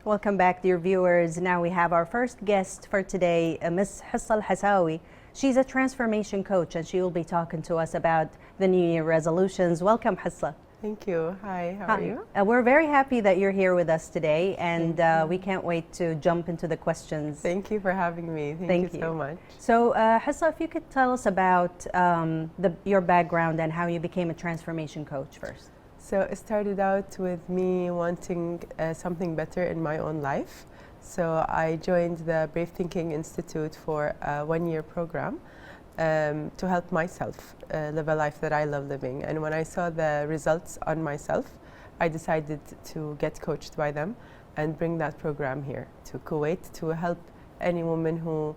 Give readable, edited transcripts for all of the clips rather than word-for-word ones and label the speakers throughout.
Speaker 1: Welcome back, dear viewers. Now we have our first guest for today, Ms. Hissa Al-Hasawi. She's a transformation coach and she will be talking to us about the New Year resolutions. Welcome, Hissa.
Speaker 2: Thank you. Hi, how are you?
Speaker 1: We're very happy that you're here with us today, and we can't wait to jump into the questions.
Speaker 2: Thank you for having me. Thank you so much.
Speaker 1: So, Hissa, if you could tell us about your background and how you became a transformation coach first.
Speaker 2: So it started out with me wanting something better in my own life. So I joined the Brave Thinking Institute for a one-year program to help myself live a life that I love living. And when I saw the results on myself, I decided to get coached by them and bring that program here to Kuwait to help any woman who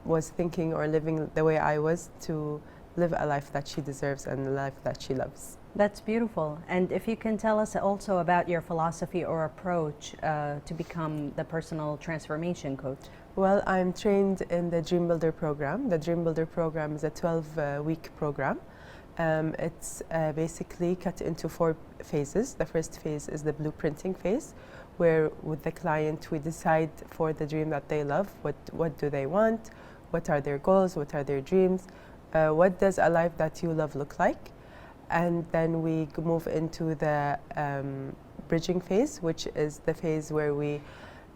Speaker 2: was thinking or living the way I was to live a life that she deserves and a life that she loves.
Speaker 1: That's beautiful. And if you can tell us also about your philosophy or approach to become the personal transformation coach.
Speaker 2: Well, I'm trained in the Dream Builder program. The Dream Builder program is a 12-week program. It's basically cut into 4 phases. The first phase is the blueprinting phase, where with the client we decide for the dream that they love, what do they want, what are their goals, what are their dreams, what does a life that you love look like. And then we move into the bridging phase, which is the phase where we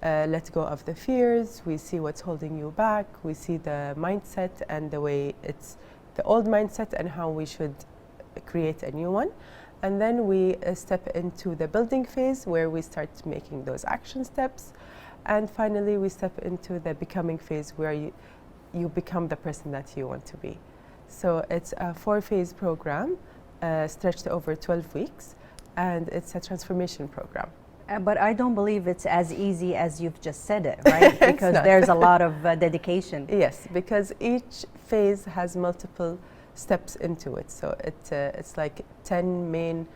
Speaker 2: let go of the fears, we see what's holding you back, we see the mindset and the way it's the old mindset and how we should create a new one. And then we step into the building phase where we start making those action steps. And finally, we step into the becoming phase where you become the person that you want to be. So it's a 4-phase program. Stretched over 12 weeks, and it's a transformation program.
Speaker 1: But I don't believe it's as easy as you've just said it, right? Because there's a lot of dedication.
Speaker 2: Yes, because each phase has multiple steps into it. So it's like 10 main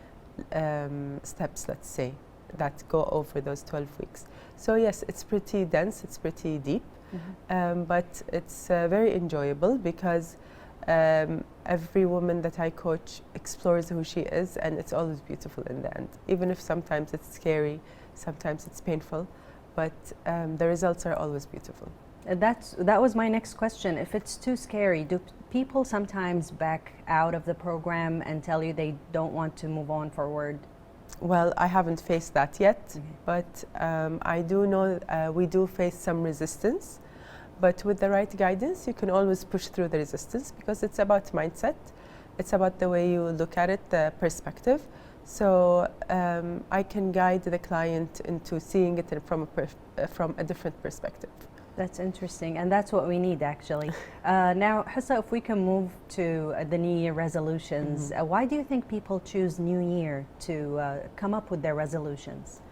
Speaker 2: steps, let's say, that go over those 12 weeks. So yes, it's pretty dense, it's pretty deep, but it's very enjoyable because every woman that I coach explores who she is, and it's always beautiful in the end. Even if sometimes it's scary, sometimes it's painful, but the results are always beautiful.
Speaker 1: That was my next question. If it's too scary, do people sometimes back out of the program and tell you they don't want to move on forward?
Speaker 2: Well, I haven't faced that yet, but I do know we do face some resistance. But with the right guidance, you can always push through the resistance because it's about mindset. It's about the way you look at it, the perspective. So I can guide the client into seeing it from a different perspective.
Speaker 1: That's interesting, and that's what we need actually. Now, Hissa, if we can move to the New Year resolutions, why do you think people choose New Year to come up with their resolutions?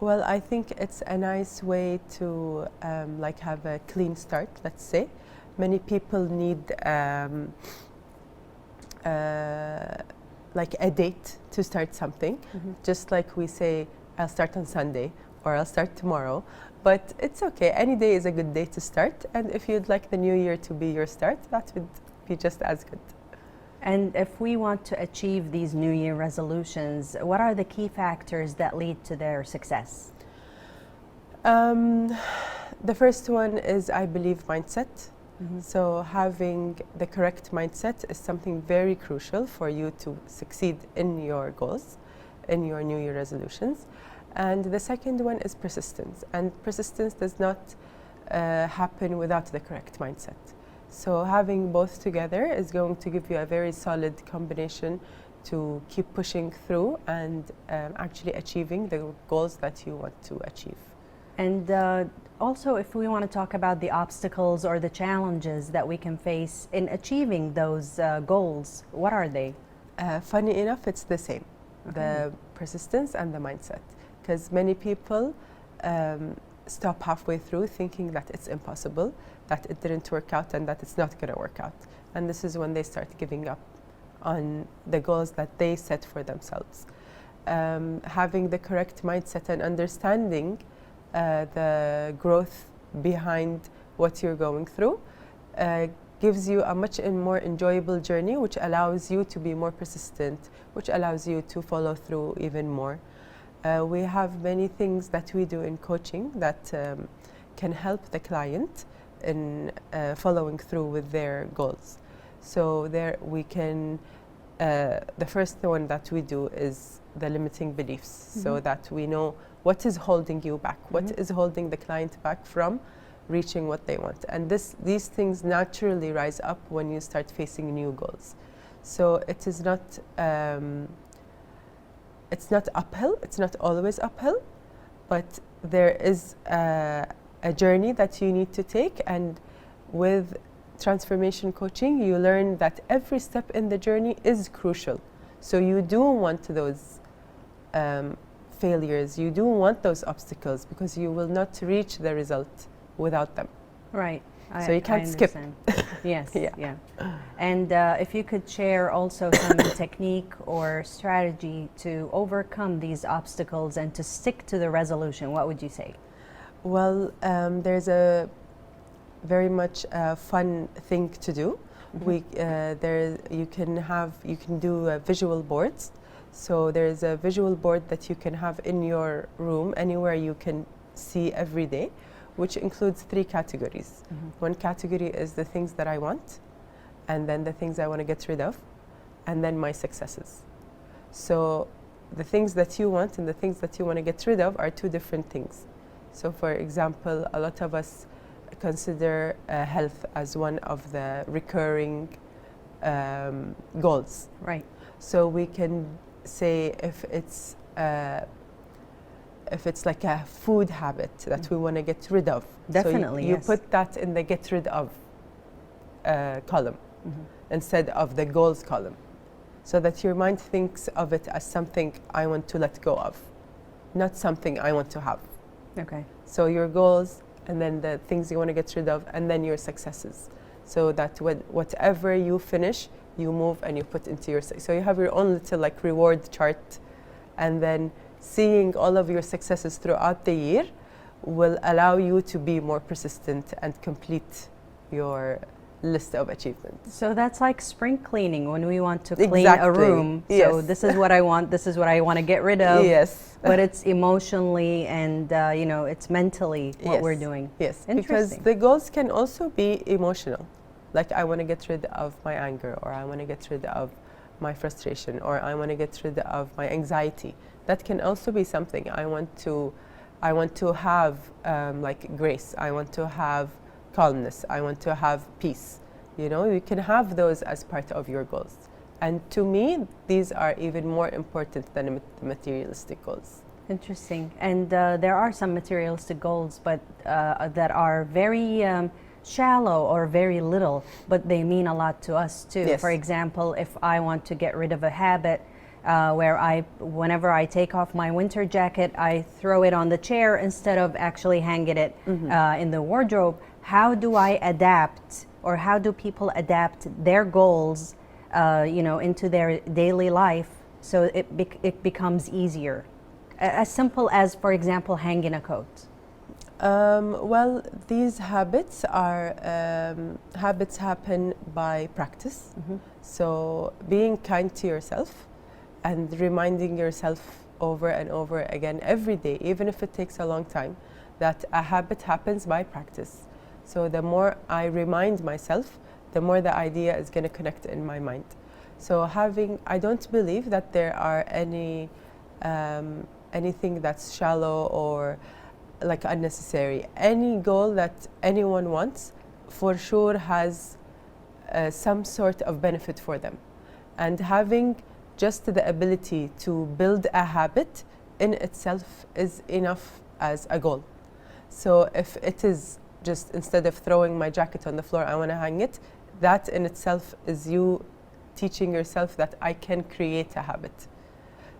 Speaker 2: Well, I think it's a nice way to like have a clean start, let's say. Many people need like a date to start something. Just like we say, I'll start on Sunday or I'll start tomorrow. But it's okay, any day is a good day to start. And if you'd like the new year to be your start, that would be just as good.
Speaker 1: And if we want to achieve these New Year resolutions, what are the key factors that lead to their success?
Speaker 2: The first one is, I believe, mindset. So having the correct mindset is something very crucial for you to succeed in your goals, in your New Year resolutions. And the second one is persistence. And persistence does not happen without the correct mindset. So having both together is going to give you a very solid combination to keep pushing through and actually achieving the goals that you want to achieve.
Speaker 1: And also, if we want to talk about the obstacles or the challenges that we can face in achieving those goals, what are they?
Speaker 2: Funny enough, it's the same, the persistence and the mindset. Because many people stop halfway through thinking that it's impossible, that it didn't work out and that it's not going to work out. And this is when they start giving up on the goals that they set for themselves. Having the correct mindset and understanding the growth behind what you're going through gives you a much more enjoyable journey, which allows you to be more persistent, which allows you to follow through even more. We have many things that we do in coaching that can help the client in following through with their goals. So there we can, the first one that we do is the limiting beliefs, so that we know what is holding you back, what is holding the client back from reaching what they want. And these things naturally rise up when you start facing new goals. So it is not, it's not uphill, it's not always uphill, but there is a journey that you need to take, and with transformation coaching you learn that every step in the journey is crucial. So you do want those failures, you do want those obstacles, because you will not reach the result without them.
Speaker 1: Right.
Speaker 2: So you can't skip.
Speaker 1: Yes.
Speaker 2: Yeah.
Speaker 1: Yeah. And if you could share also some technique or strategy to overcome these obstacles and to stick to the resolution, what would you say?
Speaker 2: Well, there's a very much fun thing to do. You can do visual boards. So there's a visual board that you can have in your room, anywhere you can see every day, which includes 3 categories. One category is the things that I want, and then the things I want to get rid of, and then my successes. So the things that you want and the things that you want to get rid of are 2 different things. So for example, a lot of us consider health as one of the recurring goals.
Speaker 1: Right.
Speaker 2: So we can say if it's like a food habit that we want to get rid of.
Speaker 1: Definitely,
Speaker 2: so you
Speaker 1: yes.
Speaker 2: put that in the get rid of column instead of the goals column, so that your mind thinks of it as something I want to let go of, not something I want to have.
Speaker 1: Okay.
Speaker 2: So your goals, and then the things you want to get rid of, and then your successes, so that whatever you finish, you move and you put into your, so you have your own little like reward chart, and then seeing all of your successes throughout the year will allow you to be more persistent and complete your list of achievements.
Speaker 1: So that's like spring cleaning, when we want to clean
Speaker 2: Exactly.
Speaker 1: a room.
Speaker 2: Yes.
Speaker 1: So this is what I want, this is what I want to get rid of.
Speaker 2: Yes.
Speaker 1: But it's emotionally and it's mentally what
Speaker 2: Yes.
Speaker 1: we're doing.
Speaker 2: Yes, because
Speaker 1: Interesting.
Speaker 2: the goals can also be emotional. Like I want to get rid of my anger, or I want to get rid of my frustration, or I want to get rid of my anxiety. That can also be something I want to have, like grace. I want to have calmness. I want to have peace. You can have those as part of your goals. And to me, these are even more important than the materialistic goals.
Speaker 1: Interesting. And there are some materialistic goals, but that are very shallow or very little, but they mean a lot to us too.
Speaker 2: Yes.
Speaker 1: For example, if I want to get rid of a habit where whenever I take off my winter jacket, I throw it on the chair instead of actually hanging it in the wardrobe. How do I adapt, or how do people adapt their goals into their daily life so it becomes easier? As simple as, for example, hanging a coat.
Speaker 2: Well, these habits are habits happen by practice. So being kind to yourself and reminding yourself over and over again every day, even if it takes a long time, that a habit happens by practice. So the more I remind myself, the more the idea is going to connect in my mind. So I don't believe that there are anything that's shallow or like unnecessary. Any goal that anyone wants for sure has some sort of benefit for them. And having just the ability to build a habit in itself is enough as a goal. So if it is just, instead of throwing my jacket on the floor, I want to hang it, that in itself is you teaching yourself that I can create a habit.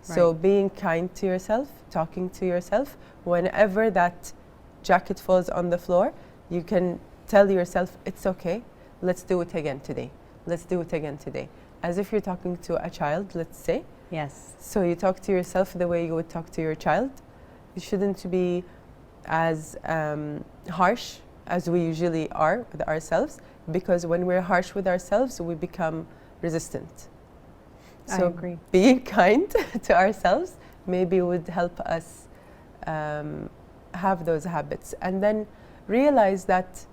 Speaker 2: Right. So being kind to yourself, talking to yourself, whenever that jacket falls on the floor, you can tell yourself, it's okay, let's do it again today. Let's do it again today. As if you're talking to a child, let's say.
Speaker 1: Yes.
Speaker 2: So you talk to yourself the way you would talk to your child. You shouldn't be as harsh as we usually are with ourselves, because when we're harsh with ourselves, we become resistant. So
Speaker 1: I agree.
Speaker 2: being kind to ourselves maybe would help us have those habits, and then realize that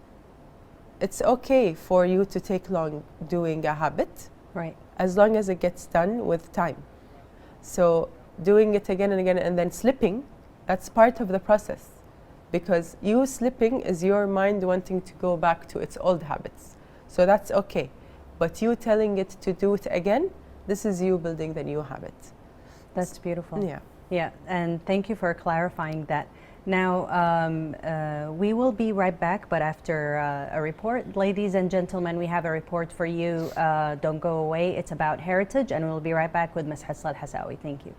Speaker 2: it's okay for you to take long doing a habit,
Speaker 1: Right.
Speaker 2: as long as it gets done with time. So doing it again and again and then slipping, that's part of the process, because you slipping is your mind wanting to go back to its old habits. So that's okay. But you telling it to do it again, this is you building the new habit.
Speaker 1: That's beautiful.
Speaker 2: Yeah.
Speaker 1: Yeah, and thank you for clarifying that. Now, we will be right back, but after a report. Ladies and gentlemen, we have a report for you. Don't go away. It's about heritage, and we'll be right back with Ms. Hassa Al-Hassawi. Thank you.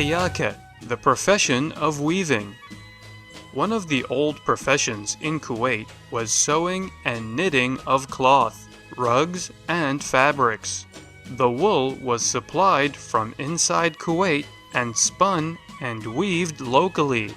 Speaker 3: Hiyaka, the profession of weaving. One of the old professions in Kuwait was sewing and knitting of cloth, rugs, and fabrics. The wool was supplied from inside Kuwait and spun and weaved locally.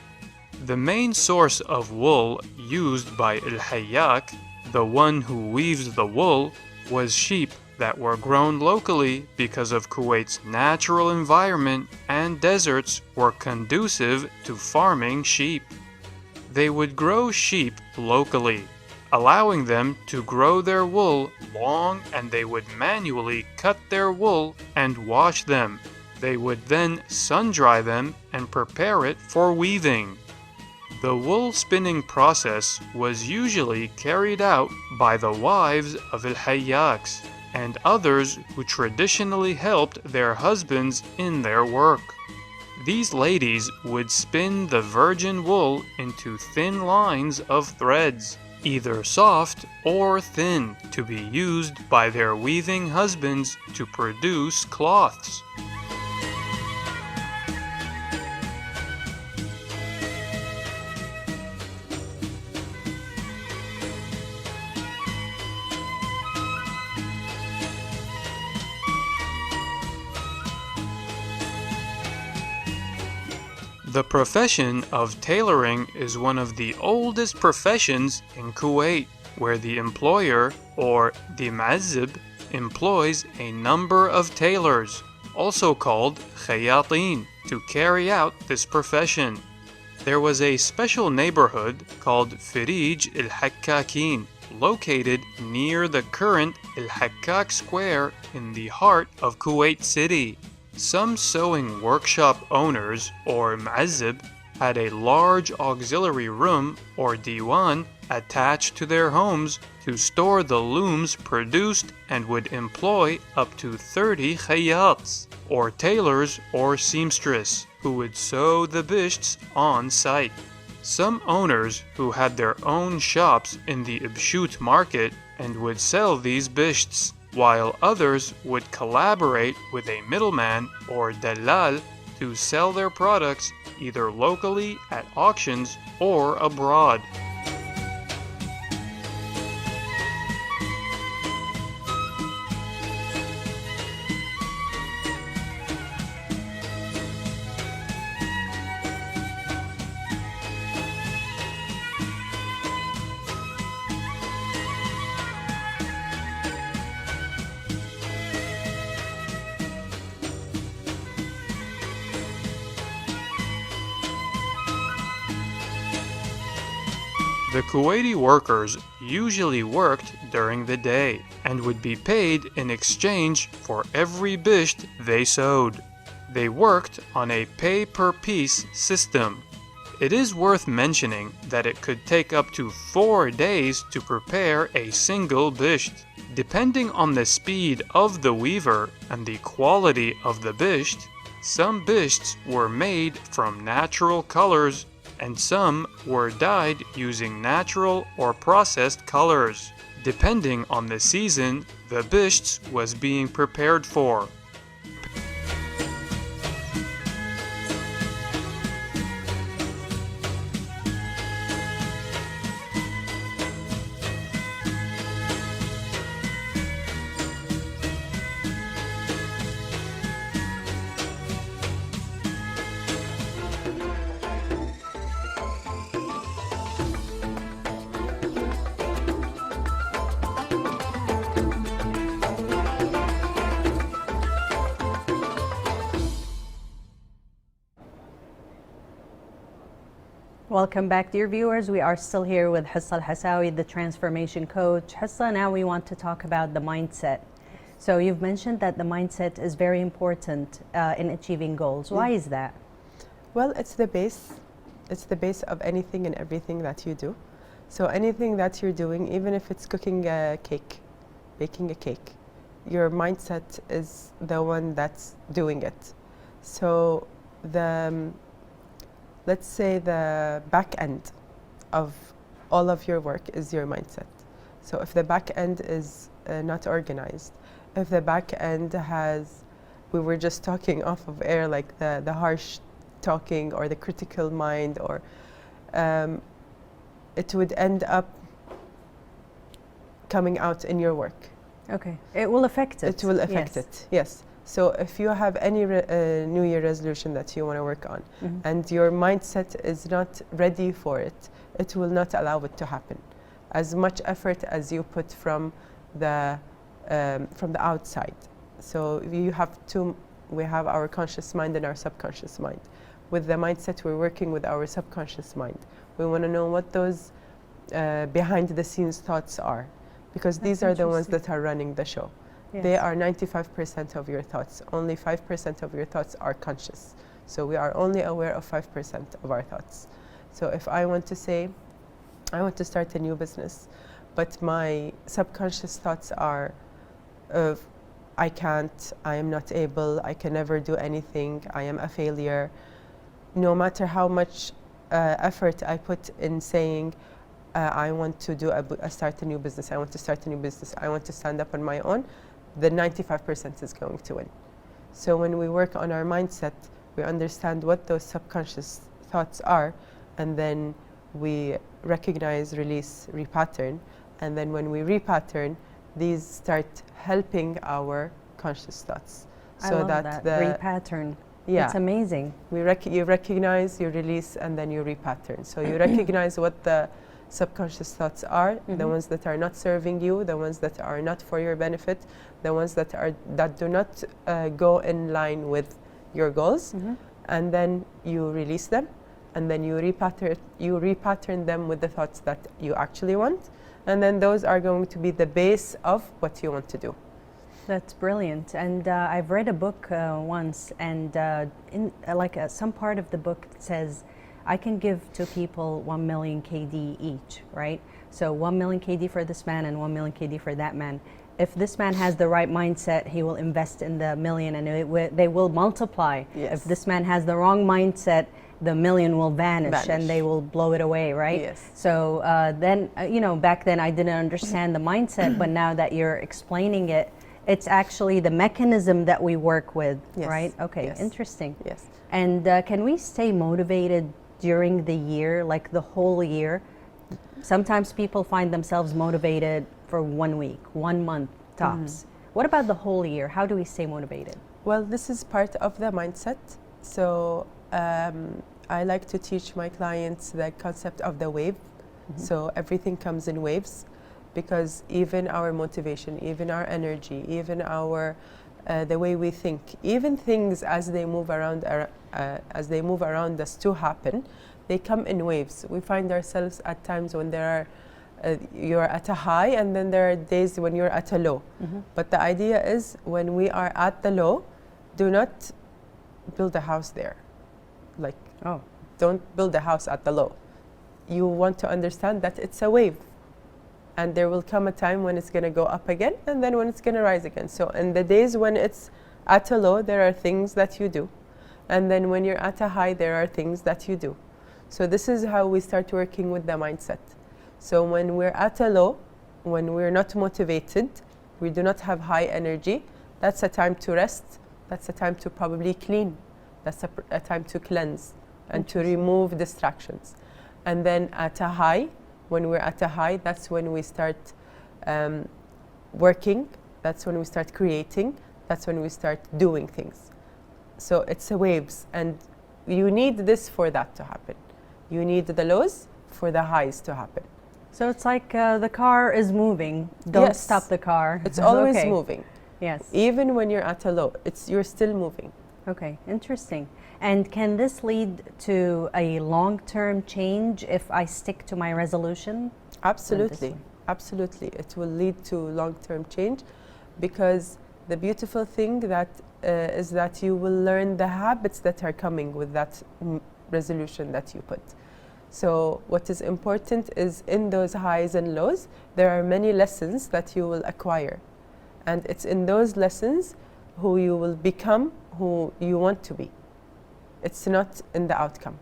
Speaker 3: The main source of wool used by al-Hayyak, the one who weaves the wool, was sheep that were grown locally because of Kuwait's natural environment, and deserts were conducive to farming sheep. They would grow sheep locally, allowing them to grow their wool long, and they would manually cut their wool and wash them. They would then sun-dry them and prepare it for weaving. The wool spinning process was usually carried out by the wives of al-Hayyaks and others who traditionally helped their husbands in their work. These ladies would spin the virgin wool into thin lines of threads, either soft or thin, to be used by their weaving husbands to produce cloths. The profession of tailoring is one of the oldest professions in Kuwait, where the employer, or the mu'azzib, employs a number of tailors, also called khayatin, to carry out this profession. There was a special neighborhood called Firij al-Hakkakin, located near the current Al-Hakkak Square in the heart of Kuwait City. Some sewing workshop owners, or mu'azzib, had a large auxiliary room, or diwan, attached to their homes to store the looms produced, and would employ up to 30 khayyats, or tailors or seamstress, who would sew the bishts on site. Some owners who had their own shops in the Ibshut market and would sell these bishts, while others would collaborate with a middleman or dalal to sell their products either locally at auctions or abroad. The Kuwaiti workers usually worked during the day and would be paid in exchange for every bisht they sewed. They worked on a pay-per-piece system. It is worth mentioning that it could take up to 4 days to prepare a single bisht. Depending on the speed of the weaver and the quality of the bisht, some bishts were made from natural colors and some were dyed using natural or processed colors. Depending on the season the bishts was being prepared for.
Speaker 1: Welcome back, dear viewers. We are still here with Hissa Al-Hassawi, the transformation coach. Hissa, now we want to talk about the mindset. So you've mentioned that the mindset is very important in achieving goals. Why is that?
Speaker 2: Well, it's the base. It's the base of anything and everything that you do. So anything that you're doing, even if it's cooking a cake, baking a cake, your mindset is the one that's doing it. So let's say the back end of all of your work is your mindset. So if the back end is not organized, if the back end has, we were just talking off of air, like the harsh talking or the critical mind, or it would end up coming out in your work.
Speaker 1: Okay, it will affect it.
Speaker 2: It will affect it, yes. So if you have any New Year resolution that you want to work on, and your mindset is not ready for it, it will not allow it to happen. As much effort as you put from the outside. So you have we have our conscious mind and our subconscious mind. With the mindset, we're working with our subconscious mind. We want to know what those behind the scenes thoughts are, because these are the ones that are running the show. Yes. They are 95% of your thoughts. Only 5% of your thoughts are conscious. So we are only aware of 5% of our thoughts. So if I want to say, I want to start a new business, but my subconscious thoughts are of, I can't, I am not able, I can never do anything, I am a failure. No matter how much effort I put in saying, I want to start a new business, I want to start a new business, I want to stand up on my own, the 95% is going to win. So when we work on our mindset, we understand what those subconscious thoughts are, and then we recognize, release, repattern, and then when we repattern, these start helping our conscious thoughts.
Speaker 1: So I love that repattern. Yeah, it's amazing.
Speaker 2: You recognize, you release, and then you repattern. So you recognize what the subconscious thoughts are, the ones that are not serving you, the ones that are not for your benefit, the ones that do not go in line with your goals, and then you release them, and then you repattern them with the thoughts that you actually want, and then those are going to be the base of what you want to do.
Speaker 1: That's brilliant. And I've read a book once, and in some part of the book says, I can give to people 1 million KD each, right? So 1 million KD for this man and 1 million KD for that man. If this man has the right mindset, he will invest in the million and they will multiply. Yes. If this man has the wrong mindset, the million will vanish and they will blow it away, right?
Speaker 2: Yes.
Speaker 1: So then, back then I didn't understand the mindset, but now that you're explaining it, it's actually the mechanism that we work with, right? Okay, interesting.
Speaker 2: Yes.
Speaker 1: And can we stay motivated during the year, like the whole year? Sometimes people find themselves motivated for 1 week, 1 month tops. What about the whole year? How do we stay motivated?
Speaker 2: Well, this is part of the mindset. So I like to teach my clients the concept of the wave. So everything comes in waves, because even our motivation, even our energy, even our the way we think, even things as they move around us to happen, they come in waves. We find ourselves at times when you're at a high, and then there are days when you're at a low. But the idea is, when we are at the low, do not build a house there. Don't build a house at the low. You want to understand that it's a wave, and there will come a time when it's going to go up again, and then when it's going to rise again. So in the days when it's at a low, there are things that you do, and then when you're at a high, there are things that you do. So this is how we start working with the mindset. So when we're at a low, when we're not motivated, we do not have high energy, that's a time to rest, that's a time to probably clean, that's a time to cleanse and to remove distractions. And then at a high, when we're at a high, that's when we start working, that's when we start creating, that's when we start doing things. So it's a waves, and you need this for that to happen. You need the lows for the highs to happen.
Speaker 1: So it's like the car is moving. Don't stop the car.
Speaker 2: It's always moving.
Speaker 1: Yes.
Speaker 2: Even when you're at a low, you're still moving.
Speaker 1: Okay, interesting. And can this lead to a long-term change if I stick to my resolution?
Speaker 2: Absolutely,
Speaker 1: way.
Speaker 2: absolutely. It will lead to long-term change, because the beautiful thing that is that you will learn the habits that are coming with that resolution that you put. So what is important is, in those highs and lows, there are many lessons that you will acquire. And it's in those lessons who you will become who you want to be. It's not in the outcome.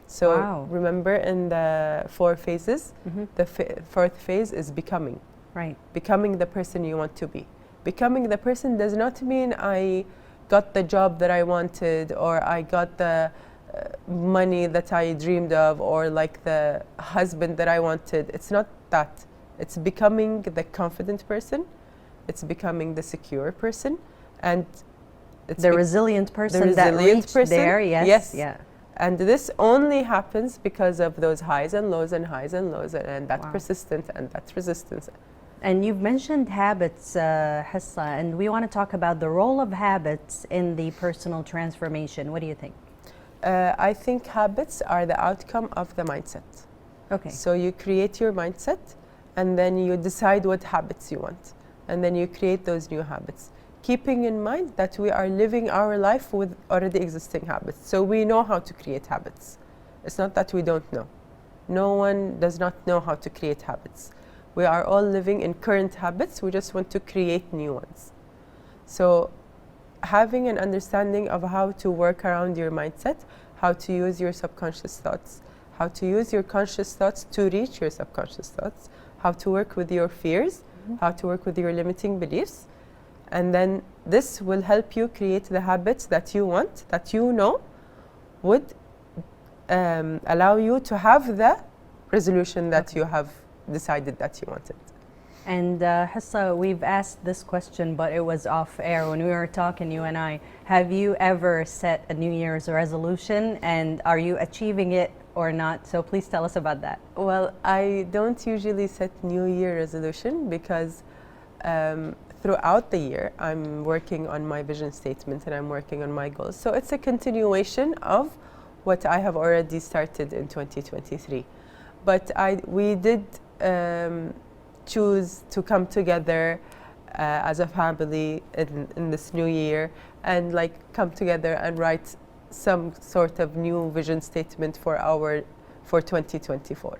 Speaker 2: So
Speaker 1: Wow.
Speaker 2: remember, in the 4 phases, the 4th phase is becoming.
Speaker 1: Right.
Speaker 2: Becoming the person you want to be. Becoming the person does not mean I got the job that I wanted, or I got the money that I dreamed of, or like the husband that I wanted. It's not that. It's becoming the confident person. It's becoming the secure person, and it's
Speaker 1: The resilient person that
Speaker 2: resilient
Speaker 1: reached
Speaker 2: person.
Speaker 1: there. Yes.
Speaker 2: Yes.
Speaker 1: Yeah.
Speaker 2: And this only happens because of those highs and lows and highs and lows, and that
Speaker 1: Wow.
Speaker 2: persistence and that resistance.
Speaker 1: And you've mentioned habits, Hissa, and we want to talk about the role of habits in the personal transformation. What do you think?
Speaker 2: I think habits are the outcome of the mindset.
Speaker 1: Okay.
Speaker 2: So you create your mindset, and then you decide what habits you want, and then you create those new habits, keeping in mind that we are living our life with already existing habits. So we know how to create habits. It's not that we don't know. No one does not know how to create habits. We are all living in current habits. We just want to create new ones. So having an understanding of how to work around your mindset, how to use your subconscious thoughts, how to use your conscious thoughts to reach your subconscious thoughts, how to work with your fears, how to work with your limiting beliefs. And then this will help you create the habits that you want, that you know would allow you to have the resolution that you have decided that you wanted.
Speaker 1: And Hissa, we've asked this question, but it was off air when we were talking, you and I. Have you ever set a New Year's resolution, and are you achieving it or not? So please tell us about that.
Speaker 2: Well, I don't usually set New Year resolution, because throughout the year I'm working on my vision statement and I'm working on my goals. So it's a continuation of what I have already started in 2023. But we did choose to come together as a family in this new year, and like come together and write some sort of new vision statement for 2024.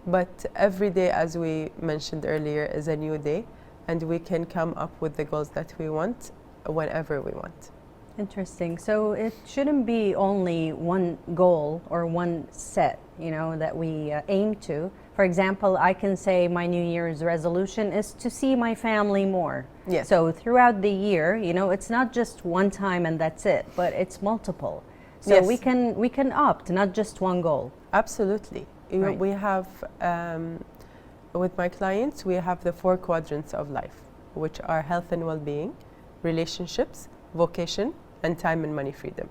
Speaker 2: But every day, as we mentioned earlier, is a new day, and we can come up with the goals that we want whenever we want.
Speaker 1: Interesting. So it shouldn't be only one goal or one set, that we aim to. For example, I can say my New Year's resolution is to see my family more.
Speaker 2: Yes.
Speaker 1: So throughout the year, it's not just one time and that's it, but it's multiple. So
Speaker 2: Yes.
Speaker 1: we can opt, not just one goal.
Speaker 2: Absolutely.
Speaker 1: Right.
Speaker 2: We have, with my clients, we have the 4 quadrants of life, which are health and well-being, relationships, vocation, and time and money freedom.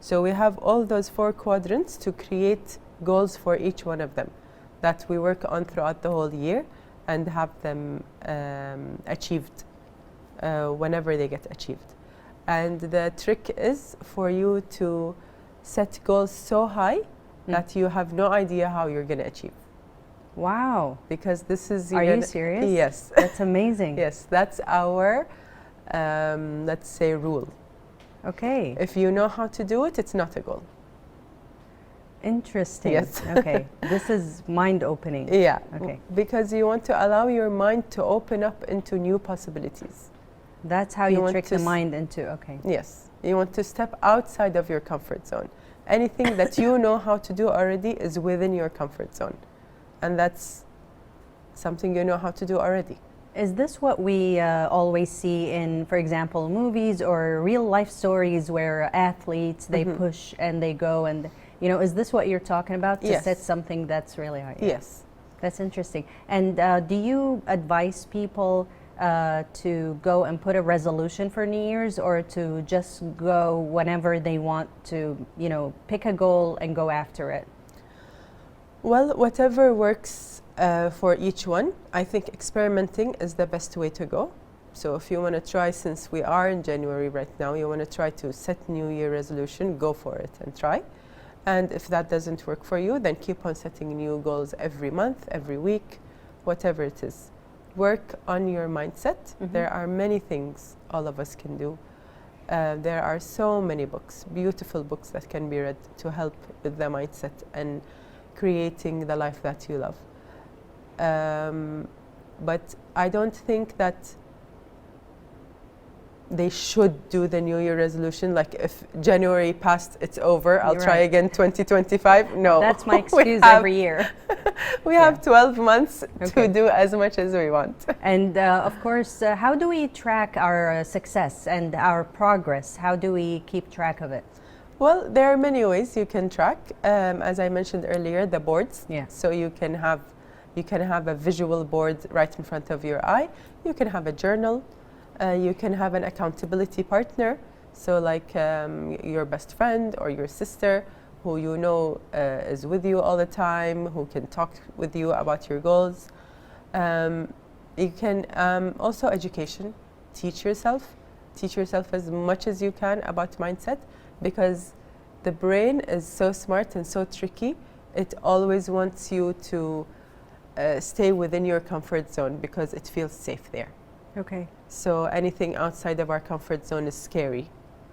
Speaker 2: So we have all those 4 quadrants to create goals for each one of them that we work on throughout the whole year and have them achieved whenever they get achieved. And the trick is for you to set goals so high that you have no idea how you're going to achieve.
Speaker 1: Wow.
Speaker 2: Because this is...
Speaker 1: Are you serious?
Speaker 2: Yes.
Speaker 1: That's amazing.
Speaker 2: Yes, that's our, let's say, rule.
Speaker 1: Okay.
Speaker 2: If you know how to do it, it's not a goal.
Speaker 1: Interesting.
Speaker 2: Yes.
Speaker 1: Okay. This is mind-opening.
Speaker 2: Yeah.
Speaker 1: Okay.
Speaker 2: Because you want to allow your mind to open up into new possibilities.
Speaker 1: That's how
Speaker 2: You
Speaker 1: you
Speaker 2: want
Speaker 1: trick
Speaker 2: to
Speaker 1: the mind into, okay.
Speaker 2: Yes. You want to step outside of your comfort zone. Anything that you know how to do already is within your comfort zone. And that's something you know how to do already.
Speaker 1: Is this what we always see in, for example, movies or real life stories where athletes, they push and they go and, is this what you're talking about? To
Speaker 2: Yes.
Speaker 1: set something that's really hard?
Speaker 2: Yes.
Speaker 1: That's interesting. And do you advise people to go and put a resolution for New Year's, or to just go whenever they want to, pick a goal and go after it?
Speaker 2: Well, whatever works for each one. I think experimenting is the best way to go. So if you want to try, since we are in January right now, you want to try to set New Year resolution, go for it and try. And if that doesn't work for you, then keep on setting new goals every month, every week, whatever it is. Work on your mindset. There are many things all of us can do. There are so many books, beautiful books that can be read to help with the mindset and creating the life that you love. But I don't think that they should do the New Year resolution. Like if January passed, it's over. I'll try again 2025. No.
Speaker 1: That's my excuse every year.
Speaker 2: We have 12 months to do as much as we want.
Speaker 1: And of course, how do we track our success and our progress? How do we keep track of it?
Speaker 2: Well, there are many ways you can track. As I mentioned earlier, the boards.
Speaker 1: Yeah.
Speaker 2: So you can have a visual board right in front of your eye. You can have a journal. You can have an accountability partner, so like your best friend or your sister who you know is with you all the time, who can talk with you about your goals. You can also education, teach yourself as much as you can about mindset, because the brain is so smart and so tricky. It always wants you to stay within your comfort zone because it feels safe there.
Speaker 1: Okay.
Speaker 2: So anything outside of our comfort zone is scary.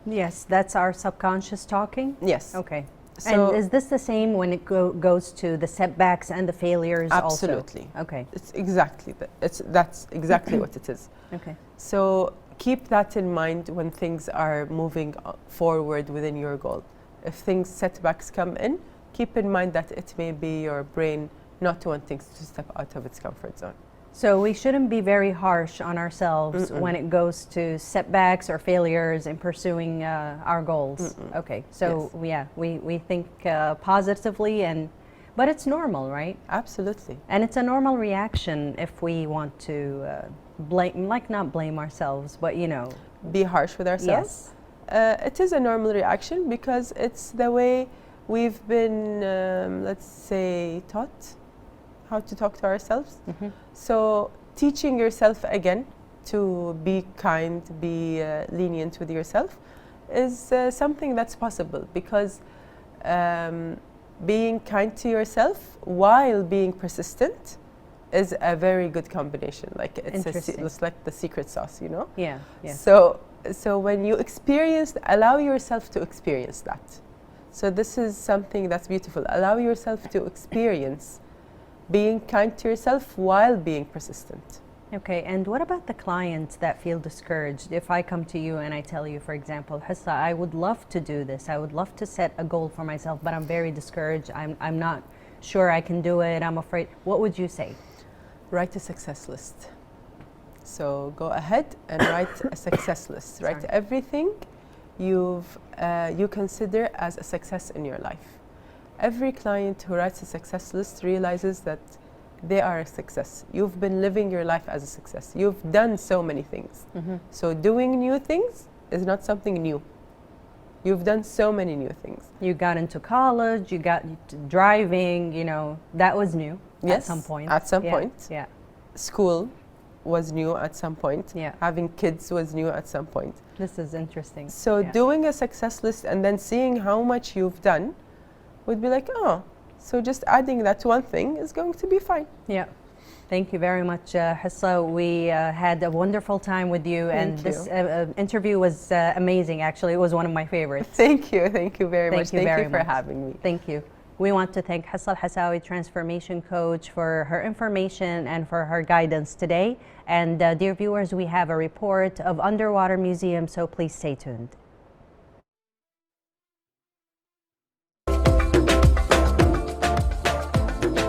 Speaker 1: Yes, that's our subconscious talking?
Speaker 2: Yes.
Speaker 1: Okay.
Speaker 2: So
Speaker 1: and is this the same when it goes to the setbacks and the failures
Speaker 2: absolutely.
Speaker 1: also? Okay.
Speaker 2: It's exactly that's exactly what it is.
Speaker 1: Okay.
Speaker 2: So keep that in mind when things are moving forward within your goal. If setbacks come in, keep in mind that it may be your brain not wanting to step out of its comfort zone.
Speaker 1: So we shouldn't be very harsh on ourselves when it goes to setbacks or failures in pursuing our goals. Okay, so
Speaker 2: yes.
Speaker 1: we think positively, but it's normal, right?
Speaker 2: Absolutely.
Speaker 1: And it's a normal reaction if we want to not blame ourselves, but
Speaker 2: be harsh with ourselves.
Speaker 1: Yes.
Speaker 2: It is a normal reaction because it's the way we've been, let's say, taught how to talk to ourselves. So teaching yourself again to be kind, be lenient with yourself is something that's possible, because being kind to yourself while being persistent is a very good combination. Like it's like the secret sauce,
Speaker 1: Yeah. Yeah.
Speaker 2: So when you allow yourself to experience that. So this is something that's beautiful. Allow yourself to experience being kind to yourself while being persistent.
Speaker 1: Okay, and what about the clients that feel discouraged? If I come to you and I tell you, for example, Hissa, I would love to do this. I would love to set a goal for myself, but I'm very discouraged. I'm not sure I can do it. I'm afraid. What would you say?
Speaker 2: Write a success list. So go ahead and write a success list. Write everything you consider as a success in your life. Every client who writes a success list realizes that they are a success. You've been living your life as a success. You've done so many things. So doing new things is not something new. You've done so many new things.
Speaker 1: You got into college, you got driving, that was new at some point.
Speaker 2: At some point.
Speaker 1: Yeah.
Speaker 2: School was new at some point.
Speaker 1: Yeah.
Speaker 2: Having kids was new at some point.
Speaker 1: This is interesting.
Speaker 2: So doing a success list and then seeing how much you've done would be like, oh, so just adding that one thing is going to be fine.
Speaker 1: Yeah. Thank you very much, Hissa. We had a wonderful time with you, and this interview was amazing, actually. It was one of my favorites.
Speaker 2: Thank you very much. Thank you for having me.
Speaker 1: Thank you. We want to thank Hissa Al-Hassawi, Transformation Coach, for her information and for her guidance today. And dear viewers, we have a report of Underwater Museum, so please stay tuned.